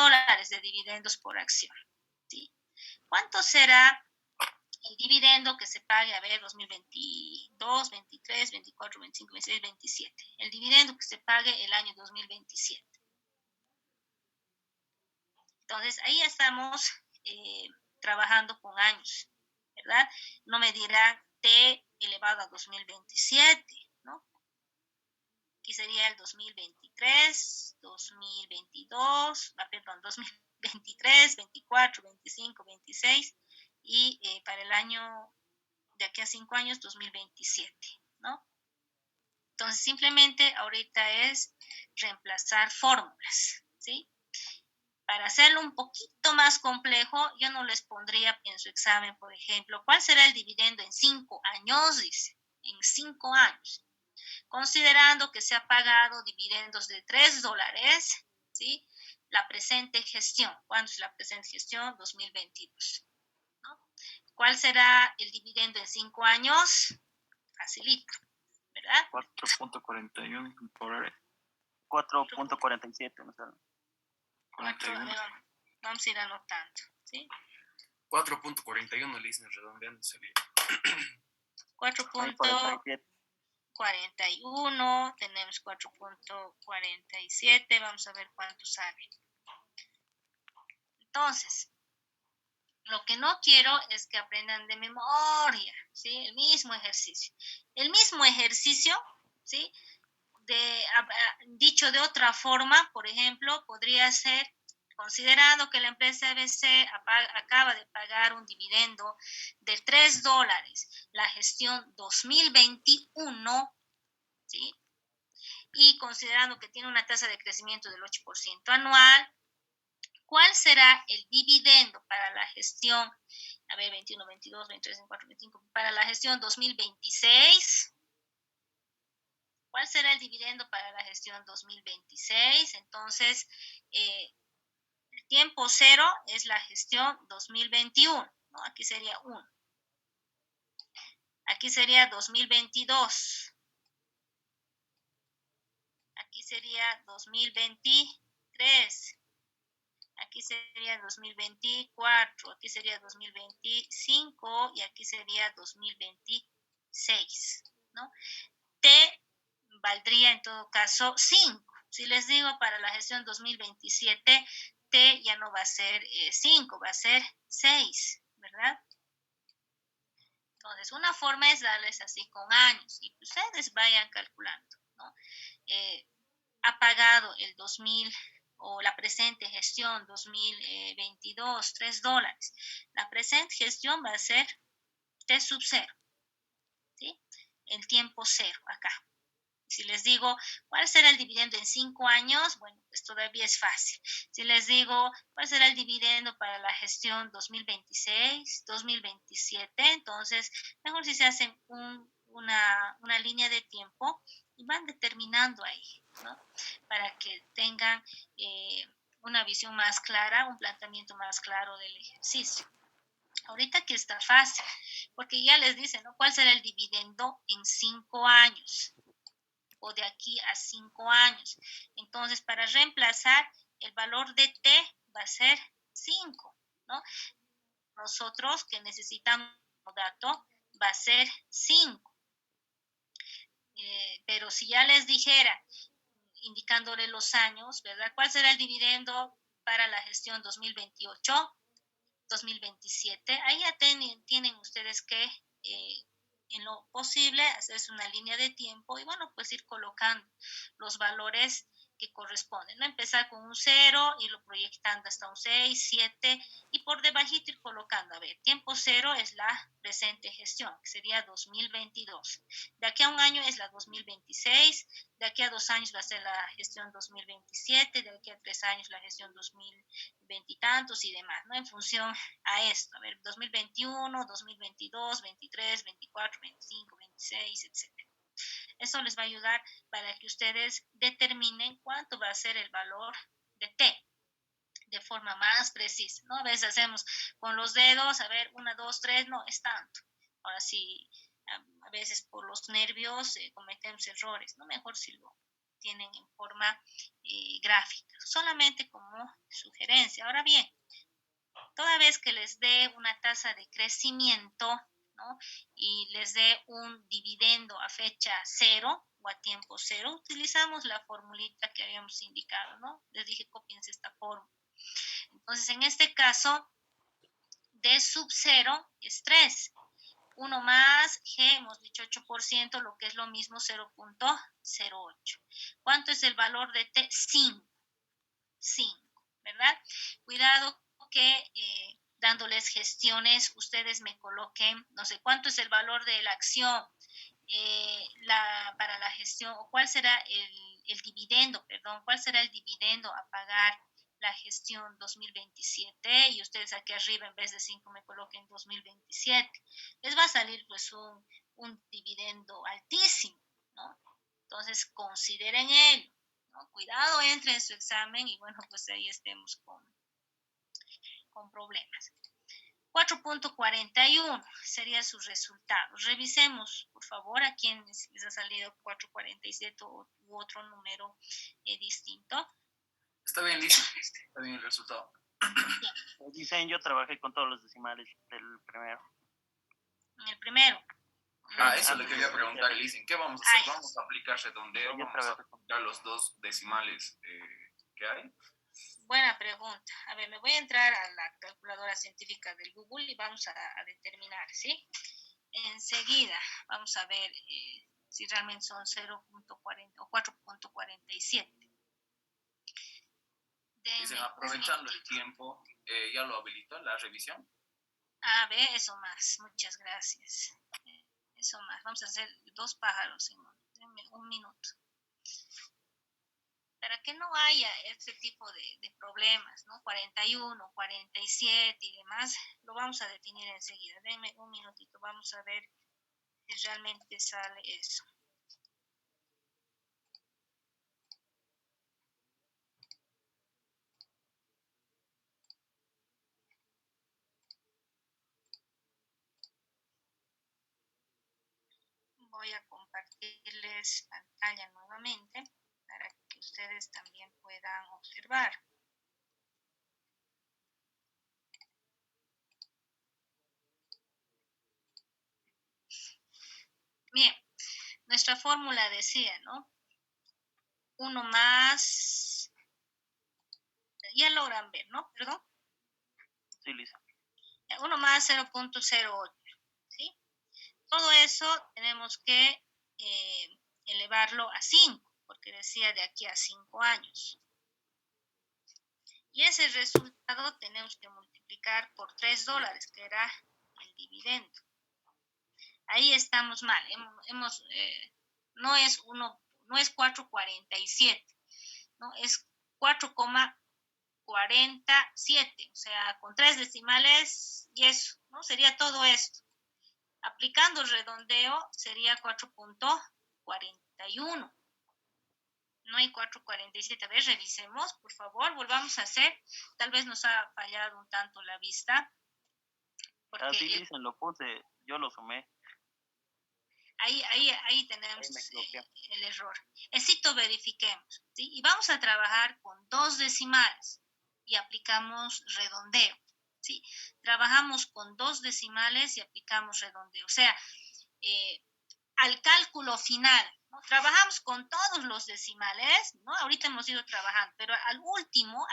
$3 de dividendos por acción, ¿sí? ¿Cuánto será el dividendo que se pague, a ver, 2022, 23, 24, 25, 26, 27? El dividendo que se pague el año 2027. Entonces, ahí ya estamos trabajando con años, ¿verdad? No me dirá T elevado a 2027, ¿no? Aquí sería el 2023, 2022, perdón, 2023, 24, 25, 26 y para el año de aquí a 5 años, 2027, ¿no? Entonces, simplemente ahorita es reemplazar fórmulas, ¿sí? Para hacerlo un poquito más complejo, yo no les pondría en su examen, por ejemplo, ¿cuál será el dividendo en 5 años? Dice, en 5 años. Considerando que se ha pagado dividendos de $3, ¿sí? La presente gestión. ¿Cuánto es la presente gestión? 2022. ¿No? ¿Cuál será el dividendo en 5 años? Facilito, ¿verdad? 4.41 por hora. 4.47, ¿no? 41. Vamos a ir anotando, ¿sí? 4.41 le dicen redondeando, sería. 4.41, tenemos 4.47, vamos a ver cuánto sale. Entonces, lo que no quiero es que aprendan de memoria, ¿sí? El mismo ejercicio. El mismo ejercicio, ¿sí? Dicho de otra forma, por ejemplo, podría ser, considerando que la empresa ABC acaba de pagar un dividendo de $3, la gestión 2021, ¿sí? Y considerando que tiene una tasa de crecimiento del 8% anual, ¿cuál será el dividendo para la gestión, a ver, 21, 22, 23, 24, 25, para la gestión 2026? ¿Cuál será el dividendo para la gestión 2026? Entonces, el tiempo cero es la gestión 2021, ¿no? Aquí sería 1. Aquí sería 2022. Aquí sería 2023. Aquí sería 2024. Aquí sería 2025. Y aquí sería 2026, ¿no? T valdría en todo caso 5. Si les digo para la gestión 2027, T ya no va a ser 5, va a ser 6, ¿verdad? Entonces, una forma es darles así con años y ustedes vayan calculando, ¿no? Ha pagado el 2000 o la presente gestión 2022, $3. La presente gestión va a ser T sub 0, ¿sí? El tiempo cero acá. Si les digo, ¿cuál será el dividendo en 5 años? Bueno, pues todavía es fácil. Si les digo, ¿cuál será el dividendo para la gestión 2026, 2027? Entonces, mejor si se hacen una línea de tiempo y van determinando ahí, ¿no? Para que tengan una visión más clara, un planteamiento más claro del ejercicio. Ahorita aquí está fácil, porque ya les dicen, ¿no? ¿Cuál será el dividendo en 5 años? O de aquí a 5 años. Entonces, para reemplazar, el valor de T va a ser 5, ¿no? Nosotros que necesitamos dato va a ser 5. Pero si ya les dijera, indicándole los años, ¿verdad? ¿Cuál será el dividendo para la gestión 2028, 2027? Ahí ya tienen ustedes que en lo posible hacerse una línea de tiempo y bueno, pues ir colocando los valores que corresponden, ¿no? Empezar con un 0, irlo proyectando hasta un 6, 7 y por debajito ir colocando, a ver, tiempo 0 es la presente gestión, que sería 2022. De aquí a un año es la 2026, de aquí a 2 años va a ser la gestión 2027, de aquí a 3 años la gestión 2020 y tantos y demás, ¿no? En función a esto, a ver, 2021, 2022, 23, 24, 25, 26, etc. Eso les va a ayudar para que ustedes determinen cuánto va a ser el valor de T de forma más precisa, ¿no? A veces hacemos con los dedos, a ver, 1, 2, 3, no, es tanto. Ahora sí, a veces por los nervios cometemos errores, ¿no? Mejor si lo tienen en forma gráfica, solamente como sugerencia. Ahora bien, toda vez que les dé una tasa de crecimiento, ¿no? Y les dé un dividendo a fecha cero o a tiempo cero, utilizamos la formulita que habíamos indicado, ¿no? Les dije, copiense esta fórmula. Entonces, en este caso, D sub 0 es 3. 1 más G, hemos dicho 8%, lo que es lo mismo 0.08. ¿Cuánto es el valor de T? 5. 5, ¿verdad? Cuidado que dándoles gestiones, ustedes me coloquen, no sé, cuánto es el valor de la acción para la gestión, o cuál será el dividendo, perdón, cuál será el dividendo a pagar la gestión 2027, y ustedes aquí arriba en vez de 5 me coloquen 2027. Les va a salir pues un dividendo altísimo, ¿no? Entonces consideren ello, ¿no? Cuidado, entre en su examen y bueno, pues ahí estemos con problemas. 4.41 sería su resultado. Revisemos, por favor, a quienes les ha salido 4.47 u otro número distinto. Está bien, listo. Está bien el resultado. Dicen, yo trabajé con todos los decimales del primero. En el primero. Eso le quería preguntar, Elicen. ¿Qué vamos a hacer? ¿Vamos a aplicar redondeo? ¿Vamos a aplicar los dos decimales que hay? Buena pregunta. A ver, me voy a entrar a la calculadora científica del Google y vamos a determinar, ¿sí? Enseguida vamos a ver si realmente son 0.40 o 4.47. Dicen, aprovechando el tiempo, ¿ya lo habilitó la revisión? A ver, eso más. Muchas gracias. Eso más. Vamos a hacer 2 pájaros en uno. Denme un minuto. Para que no haya este tipo de problemas, ¿no? 41, 47 y demás, lo vamos a definir enseguida. Denme un minutito. Vamos a ver si realmente sale eso. Voy a compartirles pantalla nuevamente para que ustedes también puedan observar. Bien, nuestra fórmula decía, ¿no? 1 más, ya logran ver, ¿no? Perdón. Sí, Lisa. 1 más 0.08, ¿sí? Todo eso tenemos que elevarlo a 5, porque decía de aquí a 5 años. Y ese resultado tenemos que multiplicar por $3, que era el dividendo. Ahí estamos mal. No es 4.47, ¿no? Es 4.47, o sea, con 3 decimales y eso, ¿no? Sería todo esto. Aplicando redondeo sería 4.41. No hay 4.47. A ver, revisemos, por favor, volvamos a hacer. Tal vez nos ha fallado un tanto la vista. Así dicen, lo puse, yo lo sumé. Ahí tenemos el error. Necesito verifiquemos, ¿sí? Y vamos a trabajar con 2 decimales y aplicamos redondeo, ¿sí? Trabajamos con 2 decimales y aplicamos redondeo. O sea, al cálculo final, ¿no? Trabajamos con todos los decimales, ¿no? Ahorita hemos ido trabajando, pero al último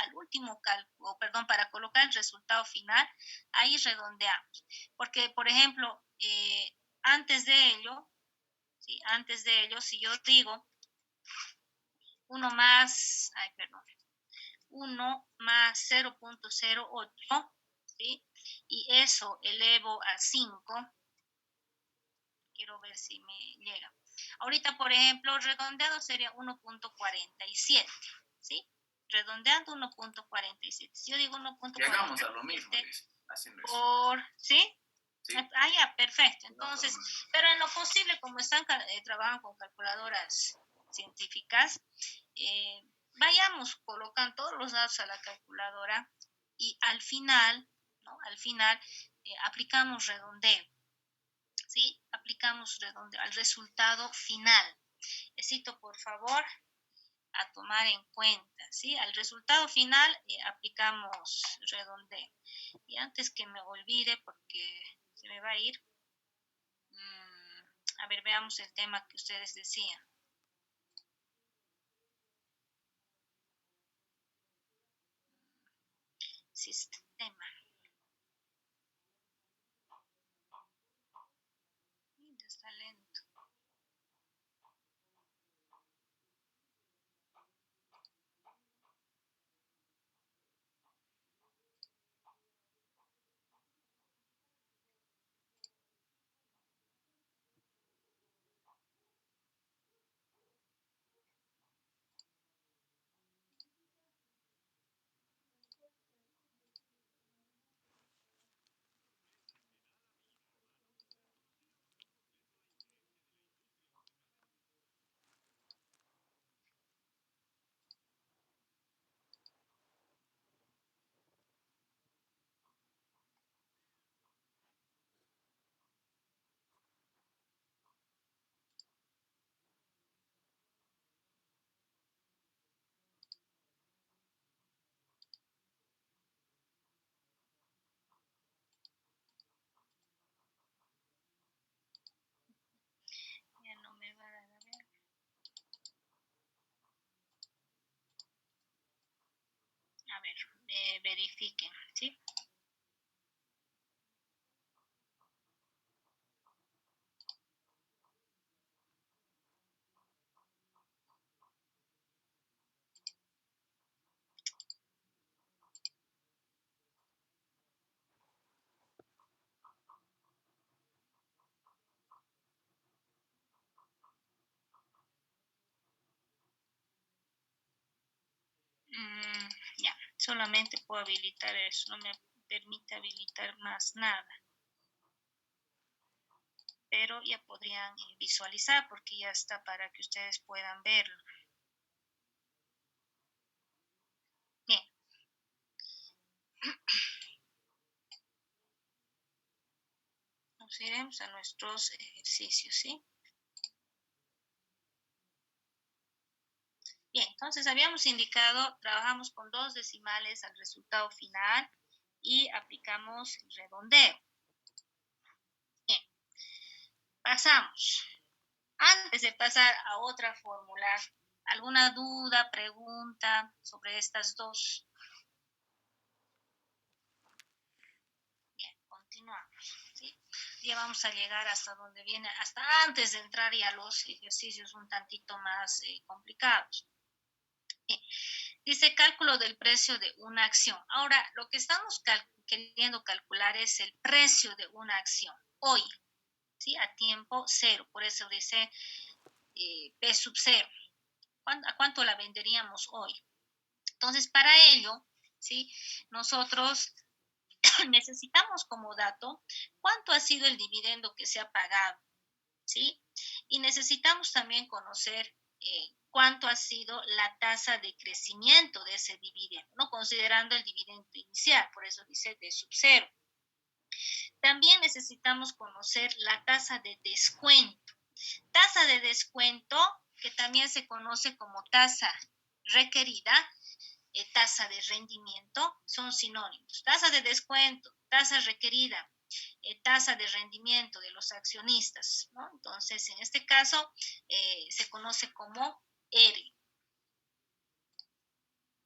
cálculo, perdón, para colocar el resultado final, ahí redondeamos. Porque, por ejemplo, antes de ello, si yo digo 1 más 0.08, ¿sí? Y eso elevo a 5, quiero ver si me llega. Ahorita, por ejemplo, redondeado sería 1.47, ¿sí? Redondeando 1.47. Si yo digo 1.47. Llegamos a lo mismo, haciendo eso. ¿Sí? Sí. Ah, ya, perfecto. Entonces, pero en lo posible, como están trabajando con calculadoras científicas, vayamos colocando todos los datos a la calculadora y al final, ¿no? Al final aplicamos redondeo, ¿sí? Aplicamos redondeo al resultado final. Necesito, por favor, a tomar en cuenta, ¿sí? Al resultado final aplicamos redondeo. Y antes que me olvide, porque se me va a ir, a ver, veamos el tema que ustedes decían. Sistema. Está lento. Ya no me va a dar a ver. A ver, verifiquen, ¿sí? Ya, solamente puedo habilitar eso, no me permite habilitar más nada. Pero ya podrían visualizar porque ya está para que ustedes puedan verlo. Bien. Nos iremos a nuestros ejercicios, ¿sí? Bien, entonces habíamos indicado, trabajamos con 2 decimales al resultado final y aplicamos el redondeo. Bien, pasamos. Antes de pasar a otra fórmula, ¿alguna duda, pregunta sobre estas dos? Bien, continuamos, ¿sí? Ya vamos a llegar hasta donde viene, hasta antes de entrar ya a los ejercicios un tantito más complicados. Bien. Dice cálculo del precio de una acción. Ahora, lo que estamos queriendo calcular es el precio de una acción hoy, ¿sí? A tiempo cero, por eso dice P sub cero. ¿A cuánto la venderíamos hoy? Entonces, para ello, ¿sí? Nosotros necesitamos como dato cuánto ha sido el dividendo que se ha pagado, ¿sí? Y necesitamos también conocer cuánto ha sido la tasa de crecimiento de ese dividendo, ¿no? Considerando el dividendo inicial, por eso dice D sub cero. También necesitamos conocer la tasa de descuento. Tasa de descuento, que también se conoce como tasa requerida, tasa de rendimiento, son sinónimos. Tasa de descuento, tasa requerida, tasa de rendimiento de los accionistas, ¿no? Entonces, en este caso, se conoce como R.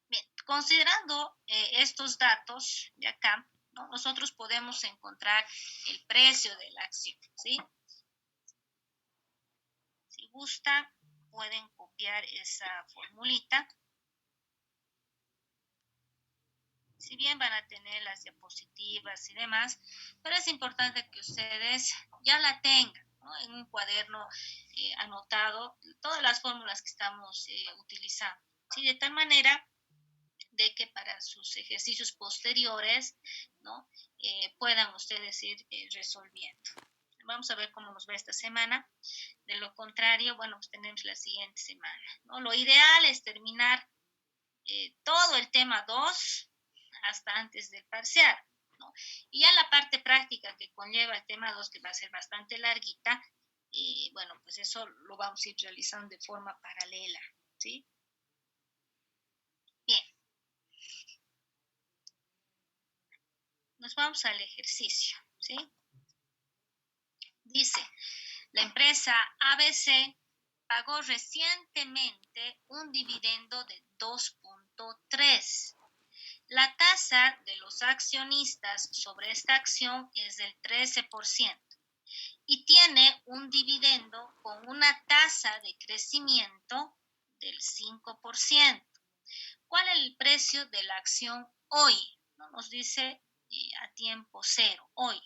Bien, considerando estos datos de acá, ¿no? Nosotros podemos encontrar el precio de la acción, ¿sí? Si gustan, pueden copiar esa formulita. Si bien van a tener las diapositivas y demás, pero es importante que ustedes ya la tengan, ¿no? En un cuaderno anotado todas las fórmulas que estamos utilizando, ¿sí? De tal manera de que para sus ejercicios posteriores, ¿no? Puedan ustedes ir resolviendo. Vamos a ver cómo nos va esta semana. De lo contrario, bueno, pues tenemos la siguiente semana, ¿no? Lo ideal es terminar todo el tema 2 hasta antes del parcial, ¿no? Y ya la parte práctica que conlleva el tema 2, que va a ser bastante larguita, bueno, pues eso lo vamos a ir realizando de forma paralela, ¿sí? Nos vamos al ejercicio, ¿sí? Dice, la empresa ABC pagó recientemente un dividendo de 2.3. La tasa de los accionistas sobre esta acción es del 13% y tiene un dividendo con una tasa de crecimiento del 5%. ¿Cuál es el precio de la acción hoy? ¿No? Nos dice a tiempo cero, hoy.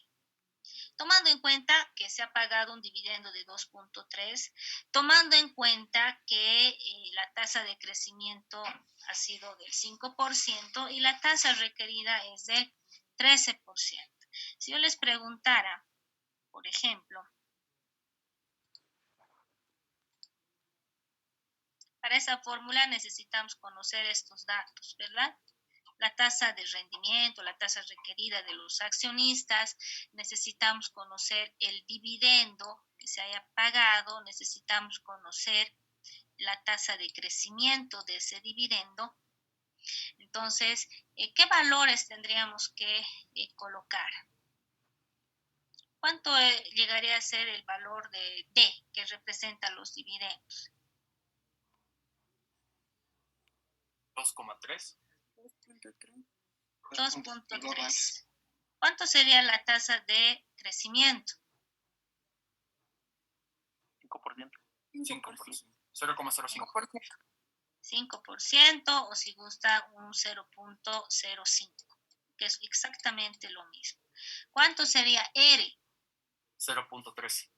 Tomando en cuenta que se ha pagado un dividendo de 2.3, tomando en cuenta que la tasa de crecimiento ha sido del 5% y la tasa requerida es del 13%. Si yo les preguntara, por ejemplo, para esa fórmula necesitamos conocer estos datos, ¿verdad? La tasa de rendimiento, la tasa requerida de los accionistas, necesitamos conocer el dividendo que se haya pagado, necesitamos conocer la tasa de crecimiento de ese dividendo. Entonces, ¿qué valores tendríamos que colocar? ¿Cuánto llegaría a ser el valor de D que representa los dividendos? 2,3. 2.3. ¿Cuánto sería la tasa de crecimiento? 5%. 0,05. 5% o si gusta un 0.05, que es exactamente lo mismo. ¿Cuánto sería R? 0.13.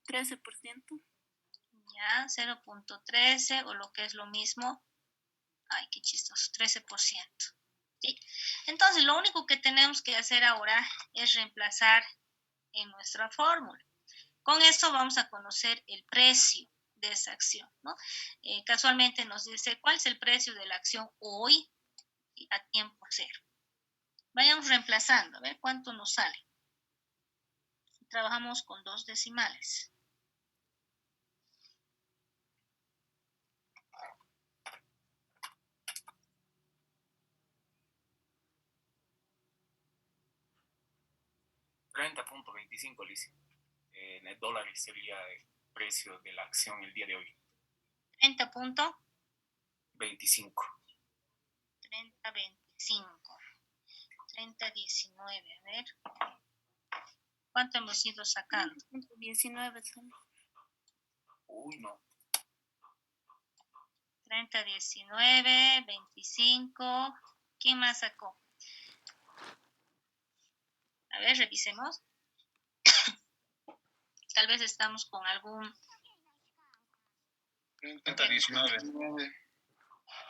13%. Ya, 0.13 o lo que es lo mismo. Ay, qué chistoso, 13%. ¿Sí? Entonces, lo único que tenemos que hacer ahora es reemplazar en nuestra fórmula. Con esto vamos a conocer el precio de esa acción, ¿no? Casualmente nos dice cuál es el precio de la acción hoy a tiempo cero. Vayamos reemplazando, a ver cuánto nos sale. Trabajamos con 2 decimales. $30.25, Liz. En dólares sería el precio de la acción el día de hoy. 30.25. 30.19, a ver. ¿Cuánto hemos ido sacando? 19. Uy, no. 30.19, 25. ¿Quién más sacó? A ver, revisemos. Tal vez estamos con algún... 30.19.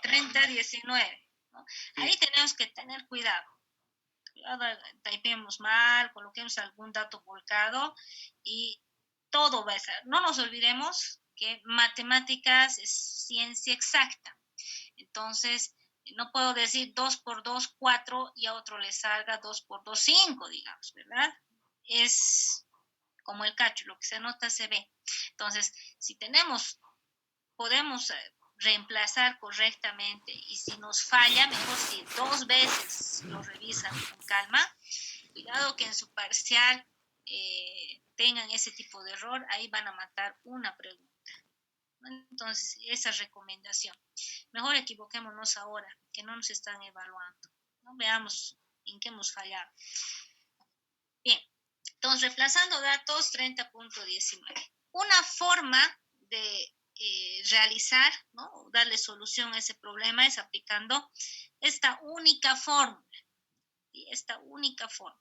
30.19, ¿no? Ahí tenemos que tener cuidado. Typemos mal, coloquemos algún dato volcado y todo va a ser. No nos olvidemos que matemáticas es ciencia exacta. Entonces, no puedo decir 2 por 2, 4 y a otro le salga 2 por 2, 5, digamos, ¿verdad? Es como el cacho, lo que se anota se ve. Entonces, si podemos reemplazar correctamente y si nos falla, mejor si 2 veces lo revisan con calma. Cuidado que en su parcial tengan ese tipo de error, ahí van a matar una pregunta. Entonces, esa recomendación. Mejor equivoquémonos ahora, que no nos están evaluando. ¿No? Veamos en qué hemos fallado. Bien, entonces reemplazando datos 30.19. Una forma de realizar, ¿no? Darle solución a ese problema es aplicando esta única fórmula. ¿Sí? Esta única forma.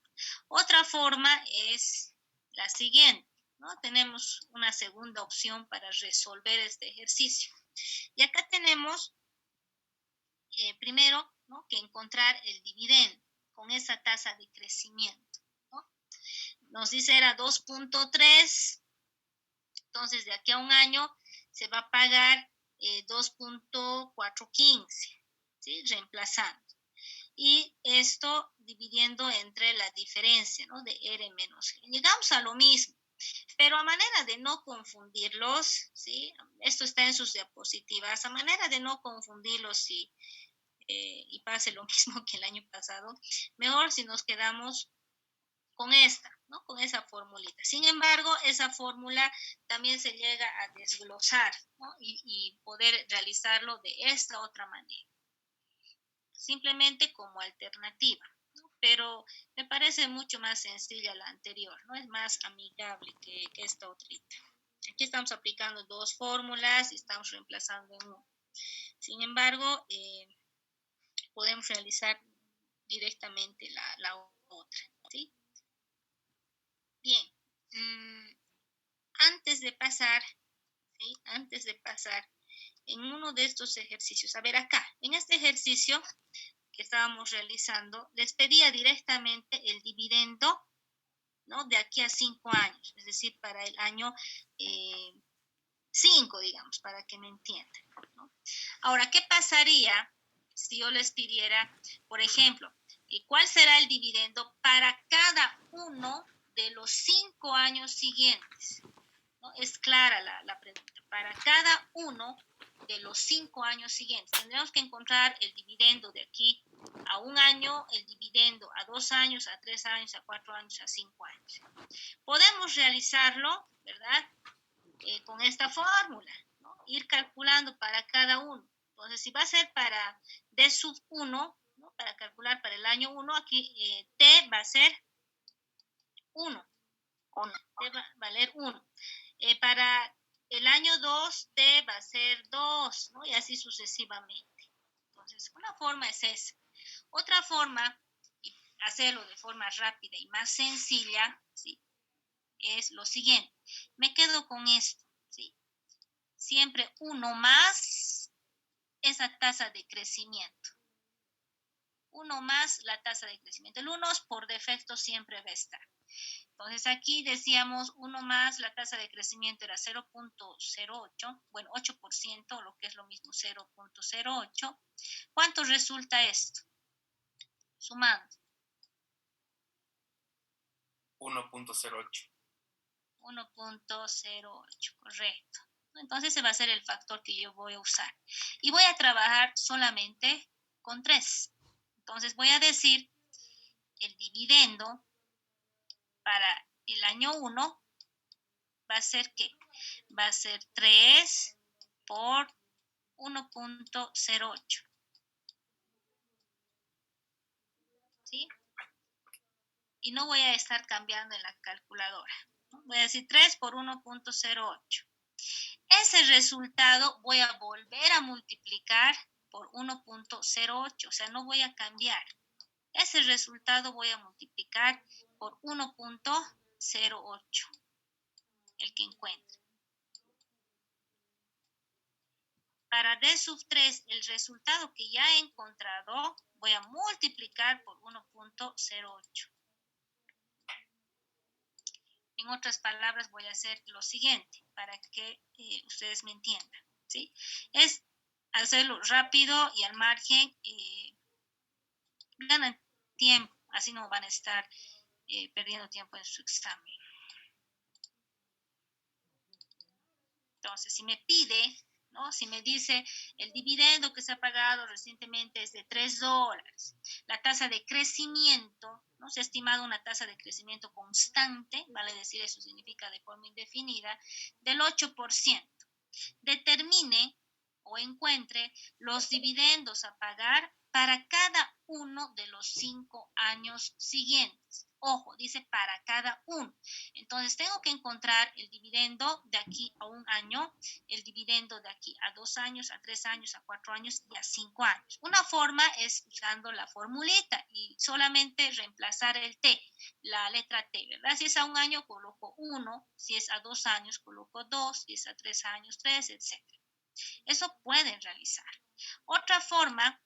Otra forma es la siguiente, ¿no? Tenemos una segunda opción para resolver este ejercicio. Y acá tenemos primero, ¿no? Que encontrar el dividendo con esa tasa de crecimiento, ¿no? Nos dice era 2.3, entonces de aquí a un año se va a pagar 2.415, ¿sí? Reemplazando. Y esto dividiendo entre la diferencia, ¿no? De R menos G. Llegamos a lo mismo, pero a manera de no confundirlos, ¿sí? Esto está en sus diapositivas, a manera de no confundirlos y y pase lo mismo que el año pasado, mejor si nos quedamos con esta, ¿no? Con esa formulita. Sin embargo, esa fórmula también se llega a desglosar, ¿no? Y poder realizarlo de esta otra manera, simplemente como alternativa, ¿no? Pero me parece mucho más sencilla la anterior, ¿no? Es más amigable que esta otrita. Aquí estamos aplicando dos fórmulas y estamos reemplazando en una. Sin embargo, podemos realizar directamente la otra, ¿sí? Bien, antes de pasar, ¿sí? Antes de pasar en uno de estos ejercicios, a ver acá, en este ejercicio que estábamos realizando, les pedía directamente el dividendo, ¿no? De aquí a 5 años, es decir, para el año 5, digamos, para que me entiendan, ¿no? Ahora, ¿qué pasaría si yo les pidiera, por ejemplo, cuál será el dividendo para cada uno de los 5 años siguientes? ¿No? Es clara la pregunta. Para cada uno de los 5 años siguientes, tendremos que encontrar el dividendo de aquí a 1 año, el dividendo a 2 años, a 3 años, a 4 años, a 5 años. Podemos realizarlo, ¿verdad? Con esta fórmula, ¿no? Ir calculando para cada uno. Entonces, si va a ser para D sub 1, ¿no? Para calcular para el año 1, aquí T va a ser 1. T va a valer 1. Para el año 2, T va a ser 2, ¿no? Y así sucesivamente. Entonces, una forma es esa. Otra forma, hacerlo de forma rápida y más sencilla, ¿sí? Es lo siguiente. Me quedo con esto, ¿sí? Siempre 1 más esa tasa de crecimiento. 1 más la tasa de crecimiento. El 1 por defecto siempre va a estar. Entonces aquí decíamos 1 más la tasa de crecimiento era 0.08, bueno, 8%, lo que es lo mismo 0.08. ¿Cuánto resulta esto? Sumando. 1.08. 1.08, correcto. Entonces ese va a ser el factor que yo voy a usar. Y voy a trabajar solamente con 3. Entonces voy a decir el dividendo para el año 1 va a ser ¿qué? Va a ser 3 por 1.08. ¿Sí? Y no voy a estar cambiando en la calculadora. Voy a decir 3 por 1.08. Ese resultado voy a volver a multiplicar por 1.08, o sea, no voy a cambiar. Ese resultado voy a multiplicar por 1.08, el que encuentre. Para D sub 3, el resultado que ya he encontrado, voy a multiplicar por 1.08. En otras palabras, voy a hacer lo siguiente para que ustedes me entiendan, ¿sí? Es hacerlo rápido y al margen ganan tiempo, así no van a estar perdiendo tiempo en su examen. Entonces, si me pide, ¿no? Si me dice el dividendo que se ha pagado recientemente es de $3, la tasa de crecimiento, ¿no? Se ha estimado una tasa de crecimiento constante, vale decir, eso significa de forma indefinida, del 8%. Determine o encuentre los dividendos a pagar para cada uno de los 5 años siguientes. Ojo, dice para cada uno. Entonces tengo que encontrar el dividendo de aquí a 1 año, el dividendo de aquí a 2 años, a 3 años, a 4 años y a 5 años. Una forma es usando la formulita y solamente reemplazar el T, la letra T, ¿verdad? Si es a 1 año, coloco 1, si es a 2 años, coloco 2, si es a 3 años, 3, etc. Eso pueden realizar. Otra forma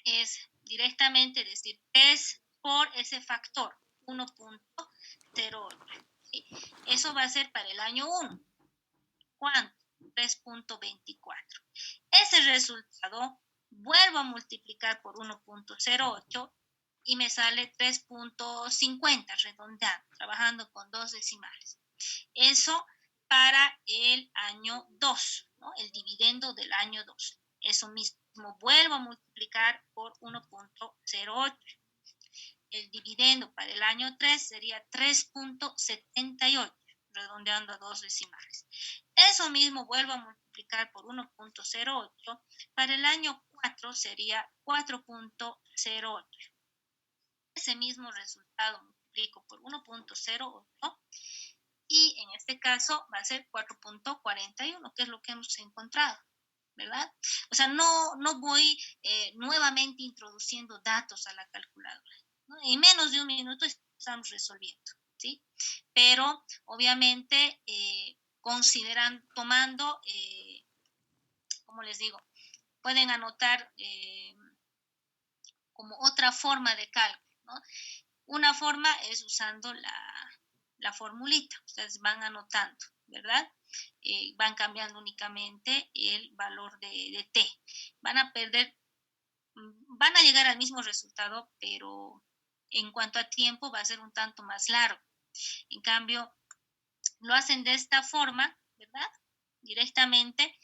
es directamente decir 3 por ese factor, 1.08. ¿Sí? Eso va a ser para el año 1. ¿Cuánto? 3.24. Ese resultado vuelvo a multiplicar por 1.08 y me sale 3.50, redondeando, trabajando con 2 decimales. Eso para el año 2, ¿no? El dividendo del año 2. Eso mismo. vuelvo a multiplicar por 1.08. El dividendo para el año 3 sería 3.78, redondeando a 2 decimales. Eso mismo vuelvo a multiplicar por 1.08. Para el año 4 sería 4.08. Ese mismo resultado multiplico por 1.08 y en este caso va a ser 4.41, que es lo que hemos encontrado, ¿verdad? O sea, no voy nuevamente introduciendo datos a la calculadora, ¿no? En menos de un minuto estamos resolviendo, ¿sí? Pero obviamente tomando, como les digo, pueden anotar como otra forma de cálculo, ¿no? Una forma es usando la formulita, ustedes van anotando, ¿verdad? Van cambiando únicamente el valor de t. Van a llegar al mismo resultado, pero en cuanto a tiempo va a ser un tanto más largo. En cambio, lo hacen de esta forma, ¿verdad? Directamente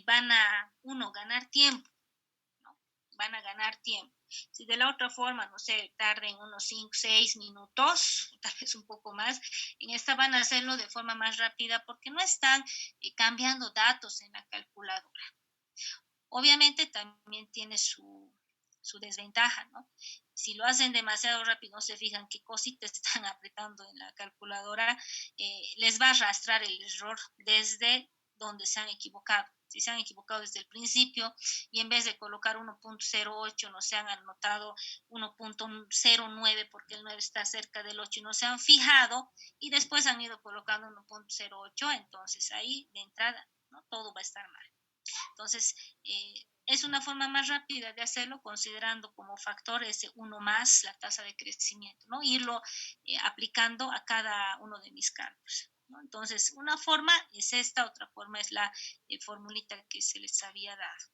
van a, ganar tiempo, ¿no? Van a ganar tiempo. Si de la otra forma, no sé, tarden unos 5, 6 minutos, tal vez un poco más, en esta van a hacerlo de forma más rápida porque no están cambiando datos en la calculadora. Obviamente también tiene su desventaja, ¿no? Si lo hacen demasiado rápido, no se fijan qué cositas están apretando en la calculadora, les va a arrastrar el error desde donde se han equivocado. Si se han equivocado desde el principio y en vez de colocar 1.08 no se han anotado 1.09 porque el 9 está cerca del 8 y no se han fijado y después han ido colocando 1.08, entonces ahí de entrada, ¿no? Todo va a estar mal. Entonces, es una forma más rápida de hacerlo considerando como factor ese 1 más la tasa de crecimiento, ¿no? Irlo aplicando a cada uno de mis cálculos, ¿no? Entonces, una forma es esta, otra forma es la formulita que se les había dado.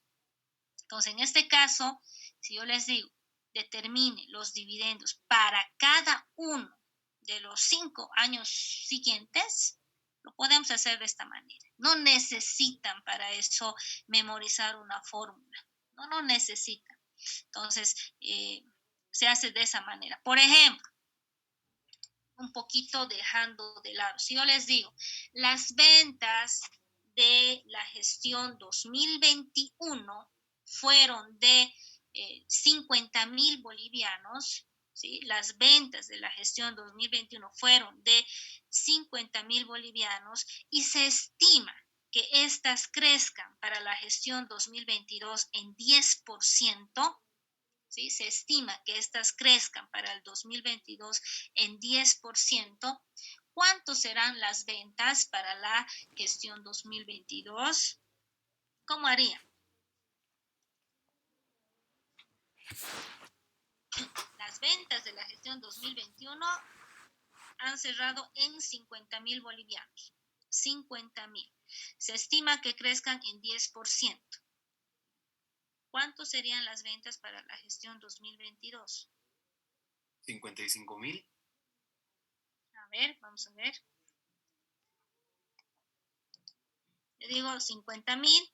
Entonces, en este caso, si yo les digo, determine los dividendos para cada uno de los 5 años siguientes, lo podemos hacer de esta manera. No necesitan para eso memorizar una fórmula. No necesitan. Entonces, se hace de esa manera. Por ejemplo, un poquito dejando de lado. Si yo les digo, las ventas de la gestión 2021 fueron de 50.000 bolivianos, ¿sí? Las ventas de la gestión 2021 fueron de 50.000 bolivianos y se estima que estas crezcan para la gestión 2022 en 10%, ¿sí? Se estima que estas crezcan para el 2022 en 10%. ¿Cuánto serán las ventas para la gestión 2022? ¿Cómo harían? Las ventas de la gestión 2021 han cerrado en 50.000 bolivianos. 50.000. Se estima que crezcan en 10%. ¿Cuánto serían las ventas para la gestión 2022? 55.000. A ver, vamos a ver. Le digo 50.000,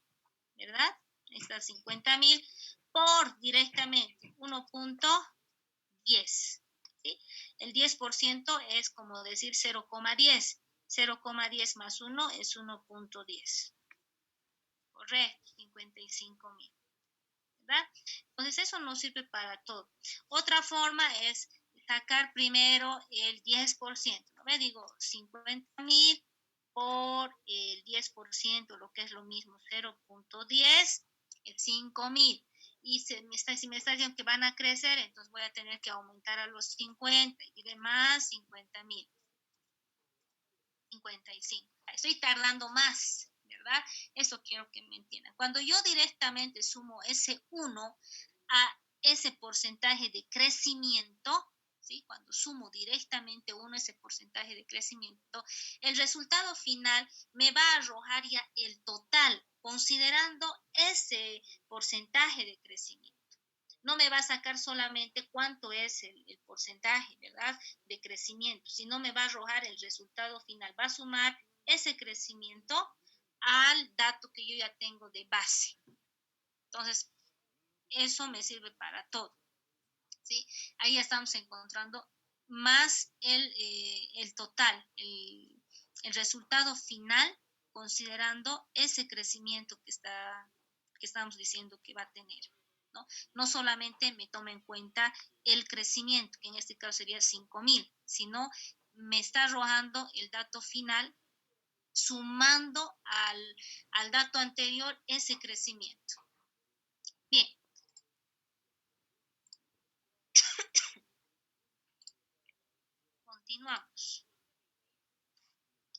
¿verdad? Ahí está 50.000 por directamente 1.10. ¿Sí? El 10% es como decir 0,10. 0,10 más 1 es 1.10. Correcto, 55.000. ¿Verdad? Entonces eso nos sirve para todo. Otra forma es sacar primero el 10%. ¿No? Me digo 50.000 por el 10%, lo que es lo mismo 0.10, es 5.000. Y si me está diciendo que van a crecer, entonces voy a tener que aumentar a los 50 y diré más 50.000. 55. Estoy tardando más, ¿verdad? Eso quiero que me entiendan. Cuando yo directamente sumo ese 1 a ese porcentaje de crecimiento, ¿sí? Cuando sumo directamente 1 a ese porcentaje de crecimiento, el resultado final me va a arrojar ya el total, considerando ese porcentaje de crecimiento. No me va a sacar solamente cuánto es el porcentaje, ¿verdad?, de crecimiento, sino me va a arrojar el resultado final. Va a sumar ese crecimiento al dato que yo ya tengo de base. Entonces, eso me sirve para todo, ¿sí? Ahí estamos encontrando más el total, el resultado final, considerando ese crecimiento que estamos diciendo que va a tener, ¿no? No solamente me toma en cuenta el crecimiento, que en este caso sería 5.000, sino me está arrojando el dato final sumando al dato anterior ese crecimiento. Bien. Continuamos.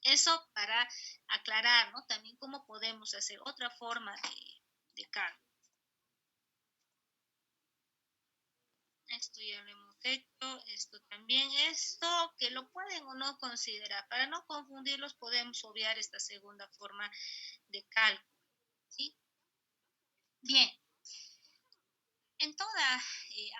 Eso para aclarar, ¿no? También cómo podemos hacer otra forma de cálculo. Esto ya lo hemos hecho, esto también, esto que lo pueden o no considerar. Para no confundirlos podemos obviar esta segunda forma de cálculo, ¿sí? Bien, en toda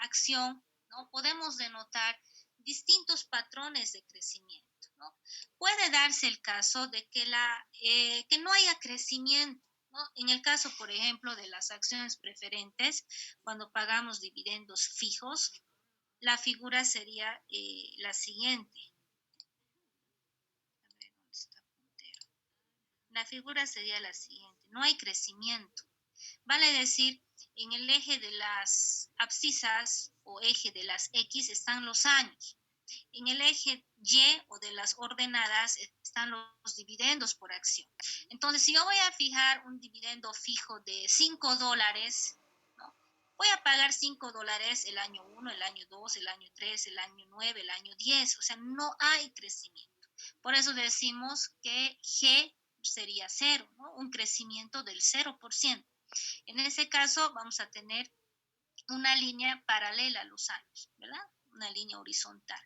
acción, ¿no? Podemos denotar distintos patrones de crecimiento, ¿no? Puede darse el caso de que no haya crecimiento, ¿no? En el caso, por ejemplo, de las acciones preferentes, cuando pagamos dividendos fijos, la figura sería la siguiente. A ver, ¿dónde está el puntero? La figura sería la siguiente. No hay crecimiento. Vale decir, en el eje de las abscisas o eje de las X están los años. En el eje Y o de las ordenadas están los dividendos por acción. Entonces, si yo voy a fijar un dividendo fijo de $5, ¿no? Voy a pagar $5 el año 1, el año 2, el año 3, el año 9, el año 10. O sea, no hay crecimiento. Por eso decimos que G sería 0, ¿no? Un crecimiento del 0%. En ese caso vamos a tener una línea paralela a los años, ¿verdad? Una línea horizontal.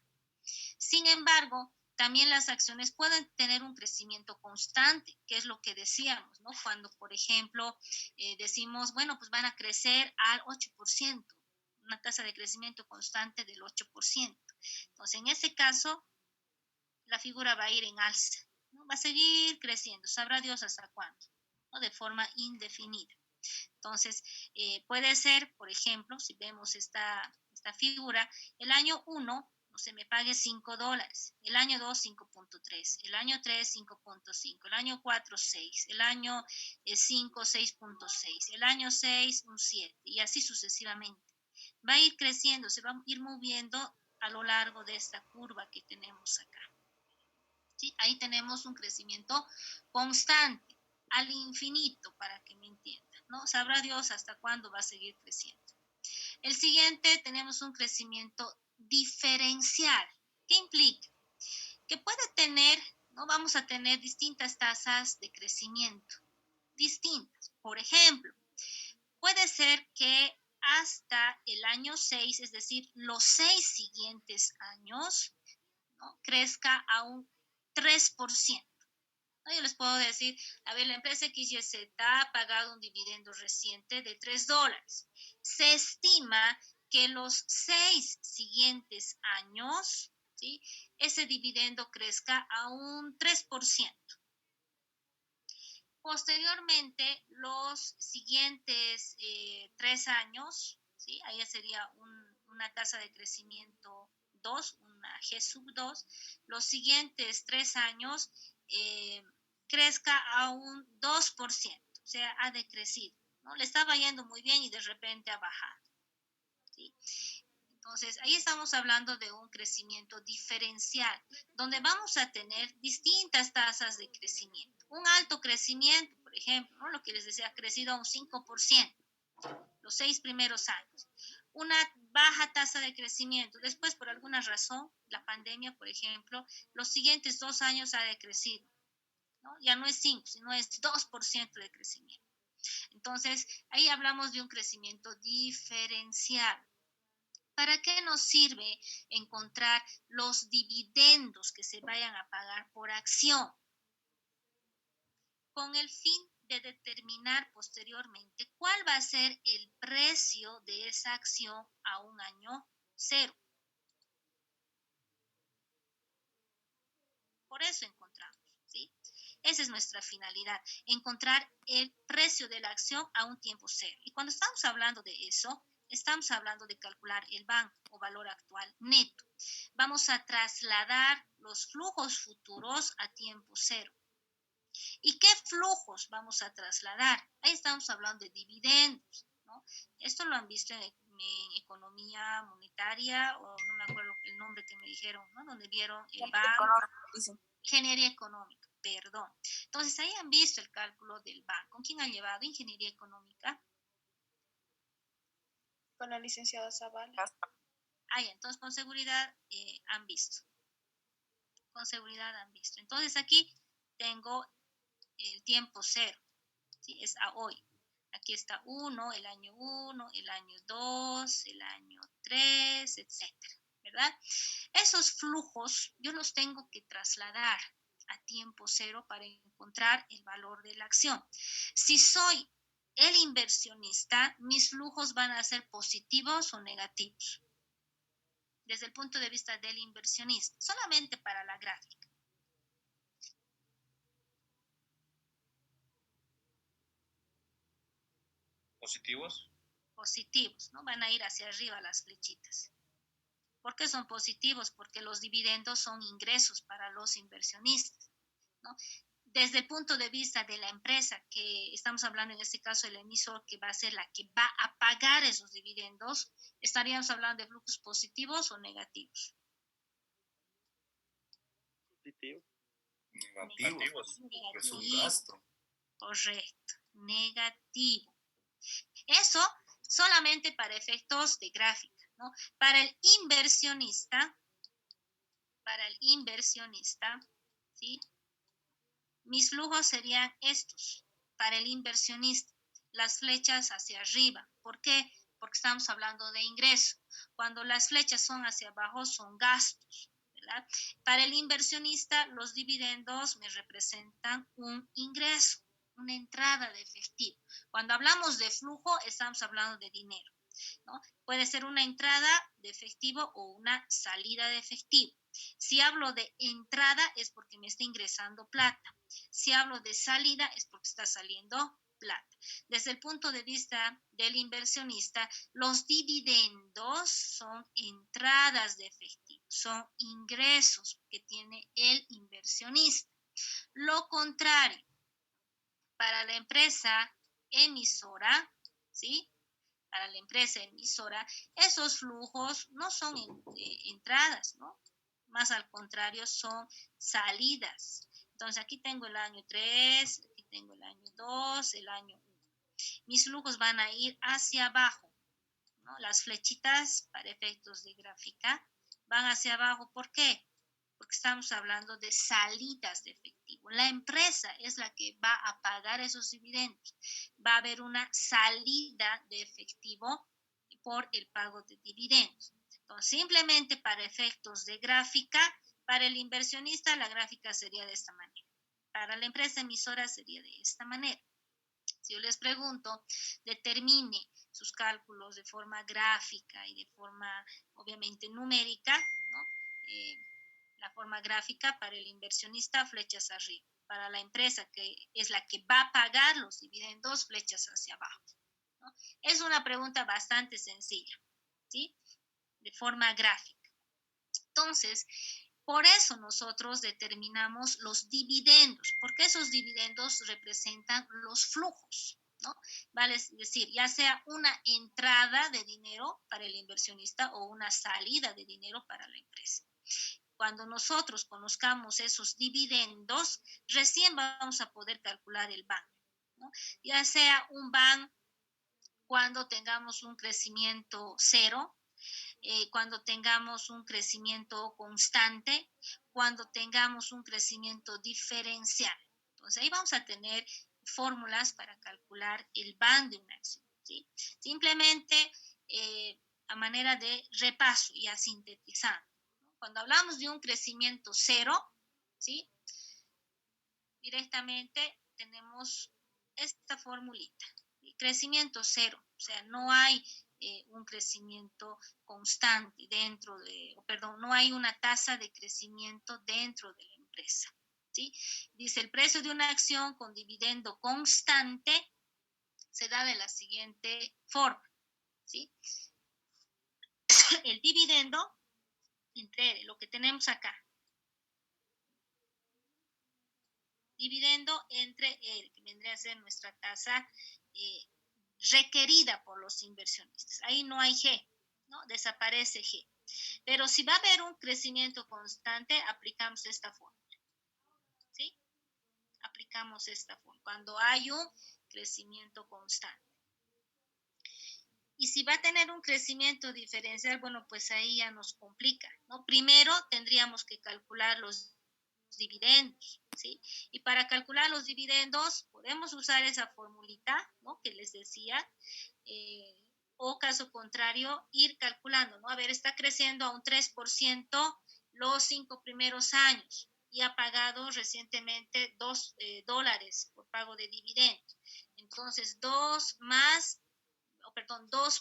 Sin embargo, también las acciones pueden tener un crecimiento constante, que es lo que decíamos, ¿no? Cuando, por ejemplo, decimos, bueno, pues van a crecer al 8%, una tasa de crecimiento constante del 8%. Entonces, en ese caso, la figura va a ir en alza, ¿no? Va a seguir creciendo, sabrá Dios hasta cuándo, ¿no? De forma indefinida. Entonces, puede ser, por ejemplo, si vemos esta figura, el año 1, no se me pague $5, el año 2, 5.3, el año 3, 5.5, el año 4, 6, el año 5, 6.6, el año 6, un 7, y así sucesivamente. Va a ir creciendo, se va a ir moviendo a lo largo de esta curva que tenemos acá. ¿Sí? Ahí tenemos un crecimiento constante, al infinito, para que me entiendan, ¿no? Sabrá Dios hasta cuándo va a seguir creciendo. El siguiente, tenemos un crecimiento diferencial. ¿Qué implica? Que puede tener, ¿no? Vamos a tener distintas tasas de crecimiento, distintas. Por ejemplo, puede ser que hasta el año 6, es decir, los 6 siguientes años, ¿no? Crezca a un 3%. Yo les puedo decir, a ver, la empresa XYZ ha pagado un dividendo reciente de $3. Se estima que los 6 siguientes años, ¿sí? Ese dividendo crezca a un 3%. Posteriormente, los siguientes 3 años, ¿sí? Ahí sería una tasa de crecimiento 2, una G sub 2. Los siguientes 3 años crezca a un 2%, o sea, ha decrecido, ¿no? Le estaba yendo muy bien y de repente ha bajado, ¿sí? Entonces, ahí estamos hablando de un crecimiento diferencial, donde vamos a tener distintas tasas de crecimiento. Un alto crecimiento, por ejemplo, ¿no? Lo que les decía, ha crecido a un 5%, los 6 primeros años. Una baja tasa de crecimiento, después por alguna razón, la pandemia, por ejemplo, los siguientes 2 años ha decrecido, ¿no? Ya no es 5, sino es 2% de crecimiento. Entonces, ahí hablamos de un crecimiento diferencial. ¿Para qué nos sirve encontrar los dividendos que se vayan a pagar por acción? Con el fin de determinar posteriormente cuál va a ser el precio de esa acción a un año 0. Por eso encontramos, ¿sí? Esa es nuestra finalidad, encontrar el precio de la acción a un tiempo cero. Y cuando estamos hablando de eso, estamos hablando de calcular el BAN o valor actual neto. Vamos a trasladar los flujos futuros a tiempo cero. ¿Y qué flujos vamos a trasladar? Ahí estamos hablando de dividendos, ¿no? Esto lo han visto en economía monetaria, o no me acuerdo el nombre que me dijeron, ¿no? Donde vieron el BAN. Ingeniería económica, perdón. Entonces, ahí han visto el cálculo del BAN. ¿Con quién han llevado ingeniería económica? Con la licenciada Zavala. Entonces con seguridad han visto. Con seguridad han visto. Entonces aquí tengo el tiempo cero, ¿sí? Es a hoy. Aquí está 1, el año 1, el año 2, el año 3, etcétera, ¿verdad? Esos flujos yo los tengo que trasladar a tiempo cero para encontrar el valor de la acción. Si soy el inversionista, mis flujos van a ser positivos o negativos. Desde el punto de vista del inversionista, solamente para la gráfica. ¿Positivos? Positivos, ¿no? Van a ir hacia arriba las flechitas. ¿Por qué son positivos? Porque los dividendos son ingresos para los inversionistas, ¿no? Desde el punto de vista de la empresa, que estamos hablando en este caso el emisor, que va a ser la que va a pagar esos dividendos, estaríamos hablando de flujos positivos o negativos. Positivo. Negativos. Es un gasto. Correcto, negativo. Eso solamente para efectos de gráfica, ¿no? Para el inversionista, ¿sí? Mis flujos serían estos. Para el inversionista, las flechas hacia arriba. ¿Por qué? Porque estamos hablando de ingreso. Cuando las flechas son hacia abajo, son gastos, ¿verdad? Para el inversionista, los dividendos me representan un ingreso, una entrada de efectivo. Cuando hablamos de flujo, estamos hablando de dinero, ¿no? Puede ser una entrada de efectivo o una salida de efectivo. Si hablo de entrada es porque me está ingresando plata. Si hablo de salida es porque está saliendo plata. Desde el punto de vista del inversionista, los dividendos son entradas de efectivo, son ingresos que tiene el inversionista. Lo contrario, para la empresa emisora, ¿sí? Para la empresa emisora, esos flujos no son entradas, ¿no? Más al contrario, son salidas. Entonces, aquí tengo el año 3, aquí tengo el año 2, el año 1. Mis flujos van a ir hacia abajo, ¿no? Las flechitas, para efectos de gráfica, van hacia abajo. ¿Por qué? Porque estamos hablando de salidas de efectivo. La empresa es la que va a pagar esos dividendos. Va a haber una salida de efectivo por el pago de dividendos. Entonces, simplemente para efectos de gráfica, para el inversionista la gráfica sería de esta manera. Para la empresa emisora sería de esta manera. Si yo les pregunto, determine sus cálculos de forma gráfica y de forma, obviamente, numérica, ¿no? La forma gráfica para el inversionista, flechas arriba. Para la empresa, que es la que va a pagar los dividendos, flechas hacia abajo, ¿no? Es una pregunta bastante sencilla, ¿sí? De forma gráfica. Entonces, por eso nosotros determinamos los dividendos, porque esos dividendos representan los flujos, ¿no? Vale decir, ya sea una entrada de dinero para el inversionista o una salida de dinero para la empresa. Cuando nosotros conozcamos esos dividendos, recién vamos a poder calcular el BAN, ¿no? Ya sea un BAN cuando tengamos un crecimiento cero, cuando tengamos un crecimiento constante, cuando tengamos un crecimiento diferencial. Entonces ahí vamos a tener fórmulas para calcular el BAN de una acción, ¿sí? Simplemente a manera de repaso y a sintetizar. Cuando hablamos de un crecimiento cero, ¿sí? Directamente tenemos esta formulita. Crecimiento cero, o sea, no hay un crecimiento constante no hay una tasa de crecimiento dentro de la empresa, ¿sí? Dice, el precio de una acción con dividendo constante se da de la siguiente forma, ¿sí? El dividendo entre lo que tenemos acá, dividendo entre el que vendría a ser nuestra tasa requerida por los inversionistas. Ahí no hay G, ¿no? Desaparece G. Pero si va a haber un crecimiento constante, aplicamos esta fórmula, ¿sí? Aplicamos esta fórmula. Cuando hay un crecimiento constante. Y si va a tener un crecimiento diferencial, bueno, pues ahí ya nos complica, ¿no? Primero tendríamos que calcular los dividendos, ¿sí? Y para calcular los dividendos podemos usar esa formulita, ¿no? Que les decía, o caso contrario, ir calculando, ¿no? A ver, está creciendo a un 3% los 5 primeros años y ha pagado recientemente $2 por pago de dividendos. Entonces, 2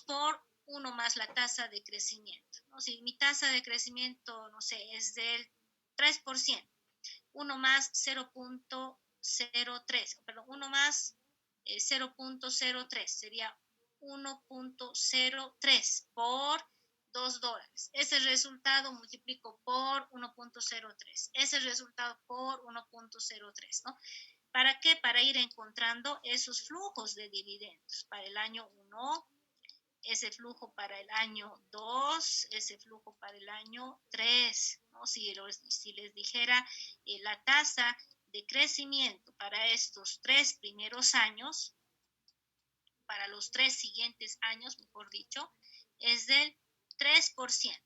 por 1 más la tasa de crecimiento, ¿no? Si mi tasa de crecimiento, no sé, es del 3%, 1 más 0.03, perdón, 1 más 0.03 sería 1.03 por $2. Ese resultado multiplico por 1.03. Ese resultado por 1.03, ¿no? ¿Para qué? Para ir encontrando esos flujos de dividendos para el año 1, ese flujo para el año 2, ese flujo para el año 3, ¿no? Si les dijera la tasa de crecimiento para estos 3 primeros años, para los 3 siguientes años, mejor dicho, es del 3%,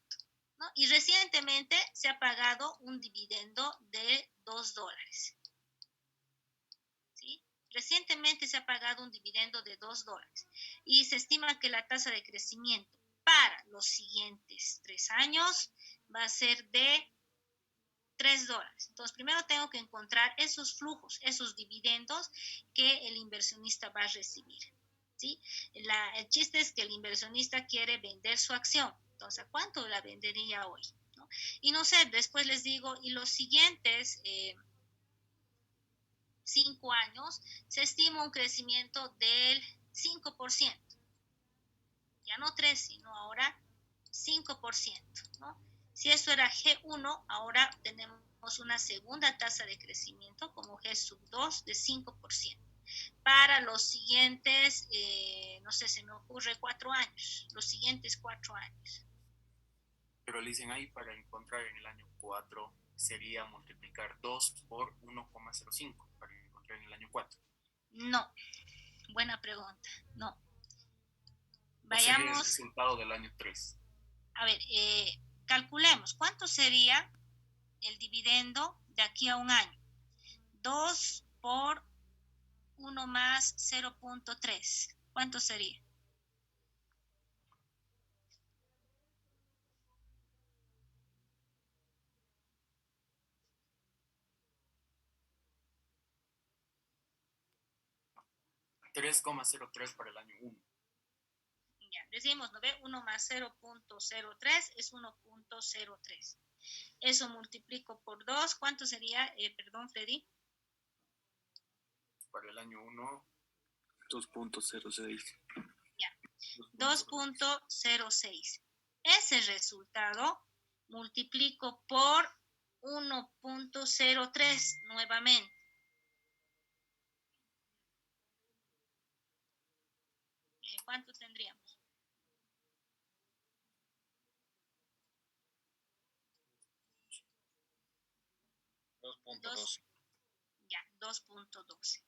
¿no? Y recientemente se ha pagado un dividendo de $2. ¿Sí? Recientemente se ha pagado un dividendo de $2 y se estima que la tasa de crecimiento para los siguientes 3 años va a ser de $3. Entonces, primero tengo que encontrar esos flujos, esos dividendos que el inversionista va a recibir, ¿sí? El chiste es que el inversionista quiere vender su acción. Entonces, ¿a cuánto la vendería hoy? ¿No? Y no sé, después les digo, y los siguientes 5 años, se estima un crecimiento del 5%. Ya no 3, sino ahora 5%, ¿no? Si eso era G1, ahora tenemos una segunda tasa de crecimiento como G sub 2 de 5%. Para los siguientes, no sé, se me ocurre 4 años, los siguientes 4 años. Pero le dicen ahí, para encontrar en el año 4 sería multiplicar 2 por 1,05 para encontrar en el año 4. No, buena pregunta, no. Vayamos. Sería el resultado del año 3. A ver, calculemos, ¿cuánto sería el dividendo de aquí a un año? 2 por 1 más 0.3. ¿Cuánto sería? $3,03 para el año 1. Ya, decimos, ¿no ve? 1 más 0.03 es 1.03. Eso multiplico por 2. ¿Cuánto sería? Perdón, Freddy. Para el año 1, 2.06. Ya, 2.06. Ese resultado multiplico por 1.03 nuevamente. ¿Cuánto tendríamos? 2.12. Ya, 2.12.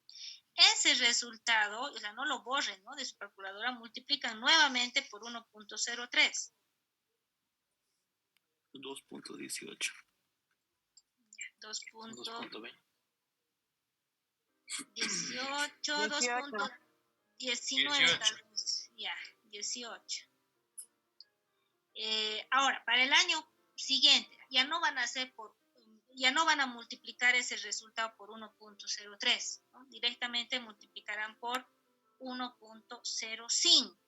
Ese resultado, o sea, no lo borren, ¿no? De su calculadora, multiplican nuevamente por 1.03. 2.18. 2.20. 18, 2.19 tal vez. Ya, 18. Ahora, para el año siguiente, ya no van a multiplicar ese resultado por 1.03, ¿no? Directamente multiplicarán por 1.05.